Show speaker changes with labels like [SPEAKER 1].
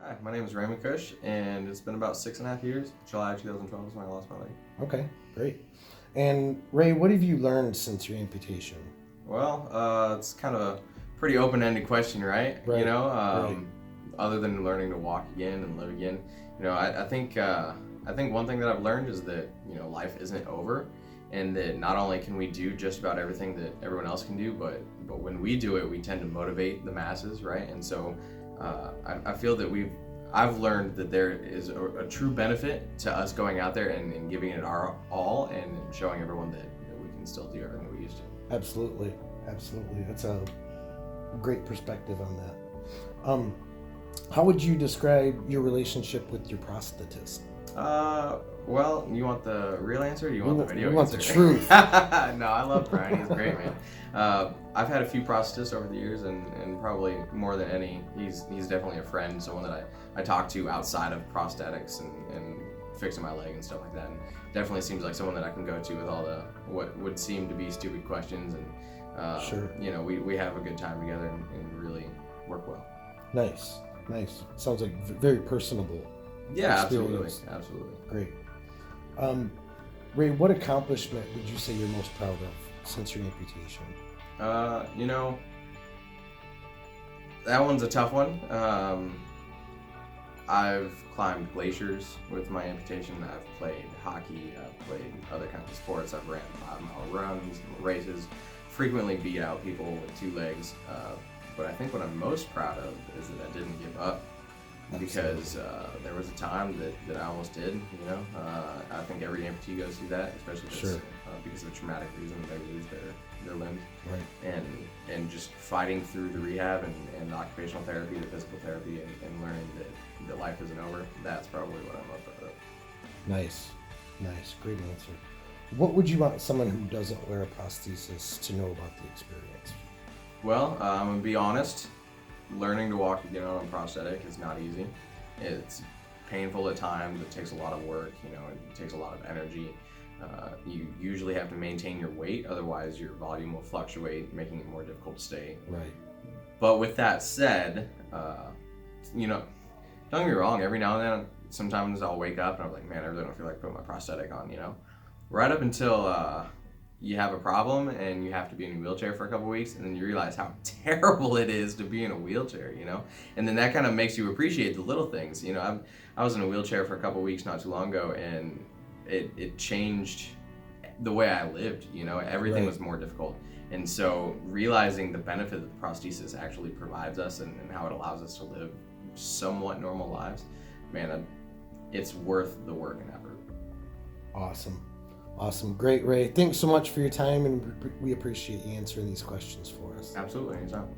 [SPEAKER 1] Hi, my name is Raymond Kusch, and it's been about 6.5 years. July 2012 is when I lost my leg.
[SPEAKER 2] Okay, great. And Ray, what have you learned since your amputation?
[SPEAKER 1] Well, it's kind of a pretty open-ended question, right?
[SPEAKER 2] Right,
[SPEAKER 1] You know,
[SPEAKER 2] right.
[SPEAKER 1] other than learning to walk again and live again, I think one thing that I've learned is that life isn't over, and that not only can we do just about everything that everyone else can do, but when we do it, we tend to motivate the masses, right? And so I feel that I've learned that there is a true benefit to us going out there and giving it our all and showing everyone that we can still do everything we used to.
[SPEAKER 2] Absolutely, absolutely. That's a great perspective on that. How would you describe your relationship with your prosthetist?
[SPEAKER 1] Well, you want the real answer or do you want the video
[SPEAKER 2] We want
[SPEAKER 1] answer?
[SPEAKER 2] the truth.
[SPEAKER 1] No, I love Brian. He's great, man. I've had a few prosthetists over the years, and probably more than any, he's definitely a friend, someone that I talk to outside of prosthetics and fixing my leg and stuff like that. And definitely seems like someone that I can go to with all the what would seem to be stupid questions, and
[SPEAKER 2] Sure.
[SPEAKER 1] We have a good time together and really work well.
[SPEAKER 2] Nice. Sounds like very personable.
[SPEAKER 1] Yeah,
[SPEAKER 2] Experience.
[SPEAKER 1] absolutely.
[SPEAKER 2] Great. Ray, what accomplishment would you say you're most proud of since your amputation?
[SPEAKER 1] That one's a tough one. I've climbed glaciers with my amputation. I've played hockey. I've played other kinds of sports. I've ran 5-mile runs, races, frequently beat out people with two legs. But I think what I'm most proud of is that I didn't give up, because there was a time that I almost did. I think every amputee goes through that, especially because of a traumatic reason. They lose their limbs,
[SPEAKER 2] Right.
[SPEAKER 1] And just fighting through the rehab and the occupational therapy, the physical therapy, and learning that life isn't over. That's probably what I'm most proud of.
[SPEAKER 2] Nice. Great answer. What would you want someone who doesn't wear a prosthesis to know about the experience?
[SPEAKER 1] Well, I'm gonna be honest. Learning to walk again on a prosthetic is not easy. It's painful at times. It takes a lot of work. It takes a lot of energy. You usually have to maintain your weight, otherwise your volume will fluctuate, making it more difficult to stay.
[SPEAKER 2] Right.
[SPEAKER 1] But with that said, don't get me wrong. Every now and then, sometimes I'll wake up and I'm like, man, I really don't feel like putting my prosthetic on. Right up until you have a problem and you have to be in a wheelchair for a couple weeks, and then you realize how terrible it is to be in a wheelchair, and then that kind of makes you appreciate the little things. I was in a wheelchair for a couple weeks not too long ago, and it changed the way I lived. Everything
[SPEAKER 2] Right.
[SPEAKER 1] was more difficult, and so realizing the benefit that the prosthesis actually provides us and how it allows us to live somewhat normal lives, man, it's worth the work and effort.
[SPEAKER 2] Awesome. Great, Ray. Thanks so much for your time, and we appreciate you answering these questions for us.
[SPEAKER 1] Absolutely, anytime.